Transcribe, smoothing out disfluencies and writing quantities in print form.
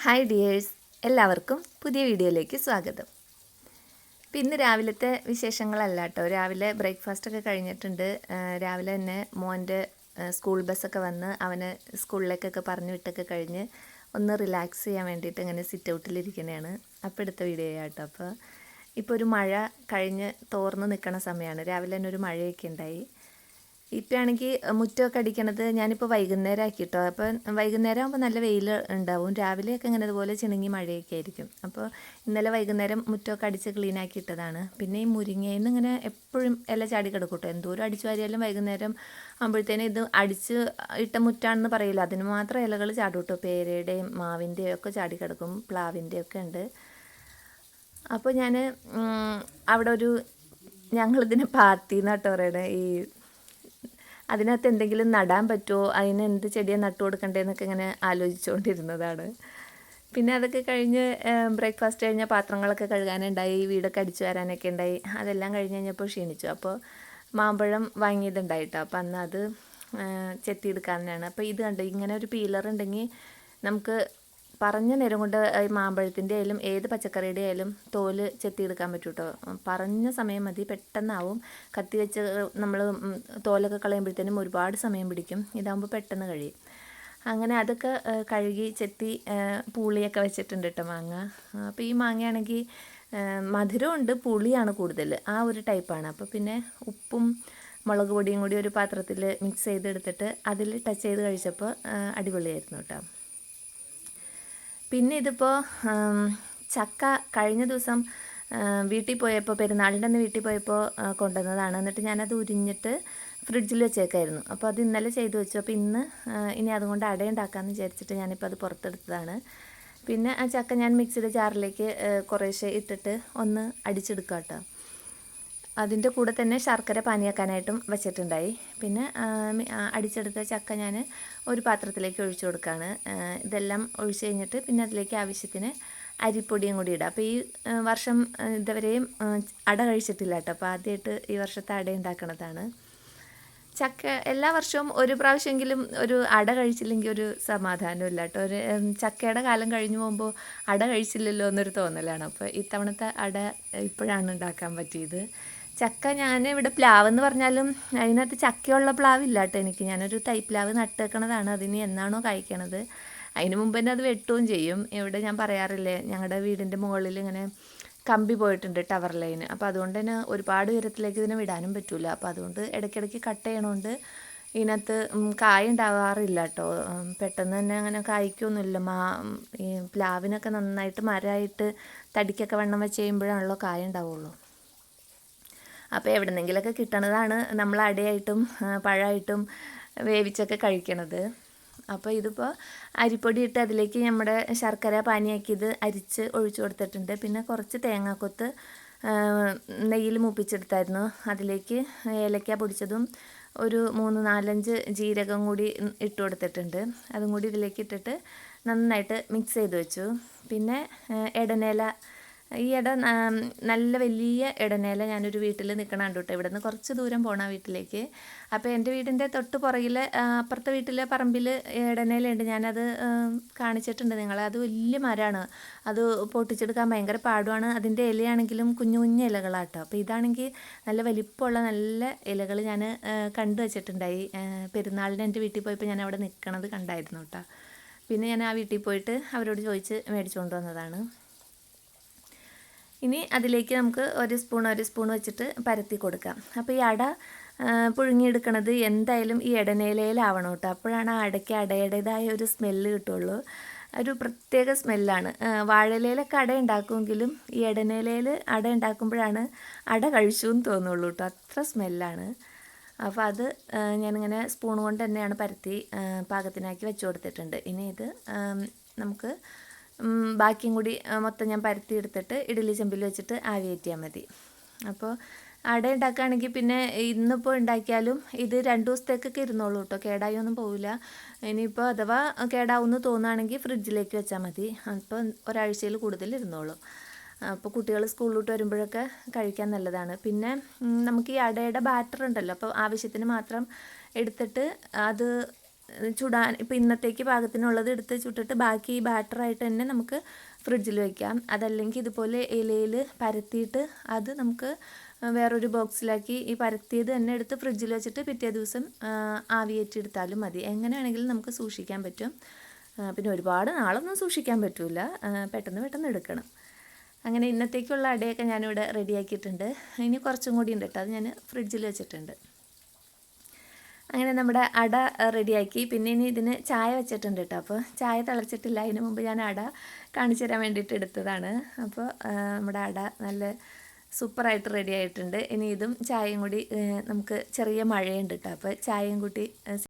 Hi dears, എല്ലാവർക്കും പുതിയ വീഡിയോയിലേക്ക് സ്വാഗതം. ഇന്ന് രാവിലത്തെ വിശേഷങ്ങളല്ല കേട്ടോ. രാവിലെ ബ്രേക്ക്ഫാസ്റ്റൊക്കെ കഴിഞ്ഞിട്ടുണ്ട്. രാവിലെ തന്നെ മോൻ്റെ സ്കൂൾ ബസ്സൊക്കെ വന്ന് അവനെ സ്കൂളിലേക്കൊക്കെ പറഞ്ഞു വിട്ടൊക്കെ കഴിഞ്ഞ് ഒന്ന് റിലാക്സ് ചെയ്യാൻ വേണ്ടിയിട്ട് ഇങ്ങനെ സിറ്റ് ഔട്ടിലിരിക്കുന്നതാണ്. അപ്പോൾ എടുത്ത വീഡിയോ കേട്ടോ. അപ്പോൾ ഇപ്പോൾ ഒരു മഴ കഴിഞ്ഞ് തോർന്ന് നിൽക്കുന്ന സമയമാണ്. രാവിലെ തന്നെ ഒരു മഴയൊക്കെ ഉണ്ടായി. ഇപ്പം ആണെങ്കിൽ മുറ്റമൊക്കെ അടിക്കണത് ഞാനിപ്പോൾ വൈകുന്നേരം ആക്കിയിട്ടോ. അപ്പം വൈകുന്നേരം ആകുമ്പോൾ നല്ല വെയിൽ ഉണ്ടാവും. രാവിലെയൊക്കെ ഇങ്ങനെ അതുപോലെ ചിണുങ്ങി മഴയൊക്കെ ആയിരിക്കും. അപ്പോൾ ഇന്നലെ വൈകുന്നേരം മുറ്റമൊക്കെ അടിച്ച് ക്ലീൻ ആക്കി ഇട്ടതാണ്. പിന്നെ ഈ മുരിങ്ങയിൽ നിന്ന് ഇങ്ങനെ എപ്പോഴും ഇല ചാടി കിടക്കൂട്ടോ. എന്തോരം അടിച്ചു വാരിയാലും വൈകുന്നേരം ആകുമ്പോഴത്തേനും ഇത് അടിച്ച് ഇട്ട മുറ്റാണെന്ന് പറയില്ല, അതിന് മാത്രം ഇലകൾ ചാടും കേട്ടോ. പേരയുടെയും മാവിൻ്റെയും ഒക്കെ ചാടി കിടക്കും, പ്ലാവിൻ്റെയും ഒക്കെ ഉണ്ട്. അപ്പോൾ ഞാൻ അവിടെ ഞങ്ങളിതിന് പാത്തി എന്നാട്ടോ പറയണേ. അതിനകത്ത് എന്തെങ്കിലും നടാൻ പറ്റുമോ, അതിന് എന്ത് ചെടിയാണ് നട്ടു കൊടുക്കണ്ടേന്നൊക്കെ ഇങ്ങനെ ആലോചിച്ചുകൊണ്ടിരുന്നതാണ്. പിന്നെ അതൊക്കെ കഴിഞ്ഞ് ബ്രേക്ക്ഫാസ്റ്റ് കഴിഞ്ഞാൽ പാത്രങ്ങളൊക്കെ കഴുകാനുണ്ടായി, വീടൊക്കെ അടിച്ചു വരാനൊക്കെ ഉണ്ടായി. അതെല്ലാം കഴിഞ്ഞ് കഴിഞ്ഞപ്പോൾ ക്ഷീണിച്ചു. അപ്പോൾ മാമ്പഴം വാങ്ങിയതുണ്ടായിട്ടോ. അപ്പോൾ അന്ന് അത് ചെത്തിയെടുക്കാനാണ്. അപ്പോൾ ഇത് കണ്ട് ഇങ്ങനെ ഒരു പീലർ ഉണ്ടെങ്കിൽ നമുക്ക് പറഞ്ഞ നേരം കൊണ്ട് മാമ്പഴത്തിൻ്റെ ആയാലും ഏത് പച്ചക്കറിയുടെ ആയാലും തോല് ചെത്തിയെടുക്കാൻ പറ്റും കേട്ടോ. പറഞ്ഞ സമയം മതി, പെട്ടെന്നാവും. കത്തി വെച്ച് നമ്മൾ തോലൊക്കെ കളയുമ്പോഴത്തേനും ഒരുപാട് സമയം പിടിക്കും. ഇതാകുമ്പോൾ പെട്ടെന്ന് കഴിയും. അങ്ങനെ അതൊക്കെ കഴുകി ചെത്തി പുളിയൊക്കെ വെച്ചിട്ടുണ്ട് കേട്ടോ മാങ്ങ. അപ്പോൾ ഈ മാങ്ങയാണെങ്കിൽ മധുരമുണ്ട്, പുളിയാണ് കൂടുതൽ, ആ ഒരു ടൈപ്പാണ്. അപ്പോൾ പിന്നെ ഉപ്പും മുളക് പൊടിയും കൂടി ഒരു പാത്രത്തിൽ മിക്സ് ചെയ്തെടുത്തിട്ട് അതിൽ ടച്ച് ചെയ്ത് കഴിച്ചപ്പോൾ അടിപൊളിയായിരുന്നു കേട്ടോ. പിന്നെ ഇതിപ്പോൾ ചക്ക കഴിഞ്ഞ ദിവസം വീട്ടിൽ പോയപ്പോൾ, പെരുന്നാളിൻ്റെ അന്ന് വീട്ടിൽ പോയപ്പോൾ കൊണ്ടുവന്നതാണ്. എന്നിട്ട് ഞാനത് ഉരിഞ്ഞിട്ട് ഫ്രിഡ്ജിൽ വെച്ചേക്കായിരുന്നു. അപ്പോൾ അത് ഇന്നലെ ചെയ്ത് വെച്ചു. അപ്പോൾ ഇനി അതുകൊണ്ട് അടയുണ്ടാക്കാമെന്ന് വിചാരിച്ചിട്ട് ഞാനിപ്പോൾ അത് പുറത്തെടുത്തതാണ്. പിന്നെ ആ ചക്ക ഞാൻ മിക്സിയുടെ ജാറിലേക്ക് കുറേശ്ശെ ഇട്ടിട്ട് ഒന്ന് അടിച്ചെടുക്കാം കേട്ടോ. അതിൻ്റെ കൂടെ തന്നെ ശർക്കര പാനിയാക്കാനായിട്ടും വെച്ചിട്ടുണ്ടായി. പിന്നെ അടിച്ചെടുത്ത ചക്ക ഞാൻ ഒരു പാത്രത്തിലേക്ക് ഒഴിച്ചു കൊടുക്കുകയാണ്. ഇതെല്ലാം ഒഴിച്ച് കഴിഞ്ഞിട്ട് പിന്നെ അതിലേക്ക് ആവശ്യത്തിന് അരിപ്പൊടിയും കൂടി ഇടാം. അപ്പോൾ ഈ വർഷം ഇതുവരെയും അട കഴിച്ചിട്ടില്ല കേട്ടോ. അപ്പോൾ ആദ്യമായിട്ട് ഈ വർഷത്തെ അട ഉണ്ടാക്കണതാണ്. ചക്ക എല്ലാ വർഷവും ഒരു പ്രാവശ്യമെങ്കിലും ഒരു അട കഴിച്ചില്ലെങ്കിൽ ഒരു സമാധാനമില്ല കേട്ടോ. ഒരു ചക്കയുടെ കാലം കഴിഞ്ഞു പോകുമ്പോൾ അട കഴിച്ചില്ലല്ലോ എന്നൊരു തോന്നലാണ്. അപ്പോൾ ഇത്തവണത്തെ അട ഇപ്പോഴാണ് ഉണ്ടാക്കാൻ പറ്റിയത്. ചക്ക ഞാൻ ഇവിടെ പ്ലാവ് എന്ന് പറഞ്ഞാലും അതിനകത്ത് ചക്കയുള്ള പ്ലാവില്ല കേട്ടോ എനിക്ക്. ഞാനൊരു തൈപ്ലാവ് നട്ടേക്കണതാണ്. അതിന് എന്നാണോ കായ്ക്കണത് അതിന് മുമ്പ് തന്നെ അത് വെട്ടുകയും ചെയ്യും. ഇവിടെ ഞാൻ പറയാറില്ലേ, ഞങ്ങളുടെ വീടിൻ്റെ മുകളിൽ ഇങ്ങനെ കമ്പി പോയിട്ടുണ്ട്, ടവർ ലൈൻ. അപ്പോൾ അതുകൊണ്ട് തന്നെ ഒരുപാട് ഉയരത്തിലേക്ക് ഇതിനെ വിടാനും പറ്റില്ല. അപ്പോൾ അതുകൊണ്ട് ഇടയ്ക്കിടയ്ക്ക് കട്ട് ചെയ്യണോണ്ട് ഇതിനകത്ത് കായ ഉണ്ടാവാറില്ല കേട്ടോ. പെട്ടെന്ന് തന്നെ അങ്ങനെ കായ്ക്കൊന്നുമില്ല. ഈ പ്ലാവിനൊക്കെ നന്നായിട്ട് മരമായിട്ട് തടിക്കൊക്കെ വണ്ണം വെച്ച് കഴിയുമ്പോഴാണല്ലോ കായ ഉണ്ടാവുള്ളൂ. അപ്പോൾ എവിടെന്നെങ്കിലൊക്കെ കിട്ടണതാണ് നമ്മൾ അടയായിട്ടും പഴമായിട്ടും വേവിച്ചൊക്കെ കഴിക്കണത്. അപ്പോൾ ഇതിപ്പോൾ അരിപ്പൊടി ഇട്ട് അതിലേക്ക് നമ്മുടെ ശർക്കര പാനിയാക്കിയത് അരിച്ച് ഒഴിച്ചു കൊടുത്തിട്ടുണ്ട്. പിന്നെ കുറച്ച് തേങ്ങാക്കൊത്ത് നെയ്യിൽ മൂപ്പിച്ചെടുത്തായിരുന്നു. അതിലേക്ക് ഏലക്ക പൊടിച്ചതും ഒരു 3-4 ജീരകം കൂടി ഇട്ട് കൊടുത്തിട്ടുണ്ട്. അതും കൂടി ഇതിലേക്ക് ഇട്ടിട്ട് നന്നായിട്ട് മിക്സ് ചെയ്ത് വെച്ചു. പിന്നെ ഇടനേല, ഈ നല്ല വലിയ ഇടനേല ഞാനൊരു വീട്ടിൽ നിൽക്കണ കണ്ടു കേട്ടോ. ഇവിടെ നിന്ന് കുറച്ച് ദൂരം പോകണം വീട്ടിലേക്ക്. അപ്പോൾ എൻ്റെ വീടിൻ്റെ തൊട്ട് പുറകിൽ അപ്പുറത്തെ വീട്ടിലെ പറമ്പിൽ ഇടനേലുണ്ട്. ഞാനത് കാണിച്ചിട്ടുണ്ട് നിങ്ങളെ. അത് വലിയ മരമാണ്. അത് പൊട്ടിച്ചെടുക്കാൻ ഭയങ്കര പാടുമാണ്. അതിൻ്റെ ഇലയാണെങ്കിലും കുഞ്ഞു കുഞ്ഞു ഇലകളാട്ടോ. അപ്പോൾ ഇതാണെങ്കിൽ നല്ല വലിപ്പമുള്ള നല്ല ഇലകൾ ഞാൻ കണ്ടു വച്ചിട്ടുണ്ടായി. പെരുന്നാളിന് എൻ്റെ വീട്ടിൽ പോയപ്പോൾ ഞാൻ അവിടെ നിൽക്കണത് കണ്ടായിരുന്നു കേട്ടോ. പിന്നെ ഞാൻ ആ വീട്ടിൽ പോയിട്ട് അവരോട് ചോദിച്ച് മേടിച്ചുകൊണ്ട് വന്നതാണ്. ഇനി അതിലേക്ക് നമുക്ക് ഒരു സ്പൂൺ വെച്ചിട്ട് പരത്തി കൊടുക്കാം. അപ്പോൾ ഈ അട പുഴുങ്ങിയെടുക്കണത് എന്തായാലും ഈ ഇടനേലയിലാവണം കേട്ടോ. അപ്പോഴാണ് ആ അടയ്ക്ക് അടയുടേതായ ഒരു സ്മെല്ല് കിട്ടുള്ളൂ. ഒരു പ്രത്യേക സ്മെല്ലാണ്. വാഴയിലയിലൊക്കെ അട ഉണ്ടാക്കുമെങ്കിലും ഈ ഇടനേലയിൽ അട ഉണ്ടാക്കുമ്പോഴാണ് അട കഴിച്ചു എന്ന് തോന്നുള്ളൂ കേട്ടോ. അത്ര സ്മെല്ലാണ്. അപ്പോൾ അത് ഞാനിങ്ങനെ സ്പൂൺ കൊണ്ട് തന്നെയാണ് പരത്തി പാകത്തിനാക്കി വെച്ച് കൊടുത്തിട്ടുണ്ട്. ഇനി ഇത് നമുക്ക് ബാക്കിയും കൂടി മൊത്തം ഞാൻ പരത്തി എടുത്തിട്ട് ഇഡ്ഡലി ചെമ്പിൽ വെച്ചിട്ട് ആവി കയറ്റിയാൽ മതി. അപ്പോൾ അട ഉണ്ടാക്കുകയാണെങ്കിൽ പിന്നെ ഇന്നിപ്പോൾ ഉണ്ടാക്കിയാലും ഇത് 2 ദിവസത്തേക്കൊക്കെ ഇരുന്നോളൂ കേട്ടോ. കേടായൊന്നും പോവില്ല. ഇനിയിപ്പോൾ അഥവാ കേടാവുമെന്ന് തോന്നുകയാണെങ്കിൽ ഫ്രിഡ്ജിലേക്ക് വെച്ചാൽ മതി. അപ്പോൾ ഒരാഴ്ചയിൽ കൂടുതൽ ഇരുന്നോളൂ. അപ്പോൾ കുട്ടികൾ സ്കൂളിലോട്ട് വരുമ്പോഴൊക്കെ കഴിക്കാൻ നല്ലതാണ്. പിന്നെ നമുക്ക് ഈ അടയുടെ ബാറ്റർ ഉണ്ടല്ലോ, അപ്പോൾ ആവശ്യത്തിന് മാത്രം എടുത്തിട്ട് അത് ചുടാൻ ഇപ്പോൾ ഇന്നത്തേക്ക് പാകത്തിനുള്ളത് എടുത്ത് ചുട്ടിട്ട് ബാക്കി ഈ ബാറ്ററായിട്ട് തന്നെ നമുക്ക് ഫ്രിഡ്ജിൽ വയ്ക്കാം. അതല്ലെങ്കിൽ ഇതുപോലെ ഇലയിൽ പരത്തിയിട്ട് അത് നമുക്ക് വേറൊരു ബോക്സിലാക്കി ഈ പരത്തിയത് തന്നെ എടുത്ത് ഫ്രിഡ്ജിൽ വെച്ചിട്ട് പിറ്റേ ദിവസം ആവിയേറ്റെടുത്താലും മതി. എങ്ങനെ വേണമെങ്കിലും നമുക്ക് സൂക്ഷിക്കാൻ പറ്റും. പിന്നെ ഒരുപാട് നാളൊന്നും സൂക്ഷിക്കാൻ പറ്റില്ല, പെട്ടെന്ന് എടുക്കണം. അങ്ങനെ ഇന്നത്തേക്കുള്ള അടയൊക്കെ ഞാനിവിടെ റെഡിയാക്കിയിട്ടുണ്ട്. ഇനി കുറച്ചും കൂടി ഉണ്ട് കേട്ടോ, അത് ഞാൻ ഫ്രിഡ്ജിൽ വെച്ചിട്ടുണ്ട്. അങ്ങനെ നമ്മുടെ അട റെഡിയാക്കി. പിന്നെ ഇനി ഇതിന് ചായ വെച്ചിട്ടുണ്ട് കേട്ടോ. അപ്പോൾ ചായ തിളച്ചിട്ടില്ല, അതിന് മുമ്പ് ഞാൻ അട കാണിച്ചു തരാൻ വേണ്ടിയിട്ട് എടുത്തതാണ്. അപ്പോൾ നമ്മുടെ അട നല്ല സൂപ്പറായിട്ട് റെഡി ആയിട്ടുണ്ട്. ഇനി ഇതും ചായയും കൂടി നമുക്ക് ചെറിയ മഴയുണ്ട് കേട്ടോ, അപ്പോൾ ചായയും കൂട്ടി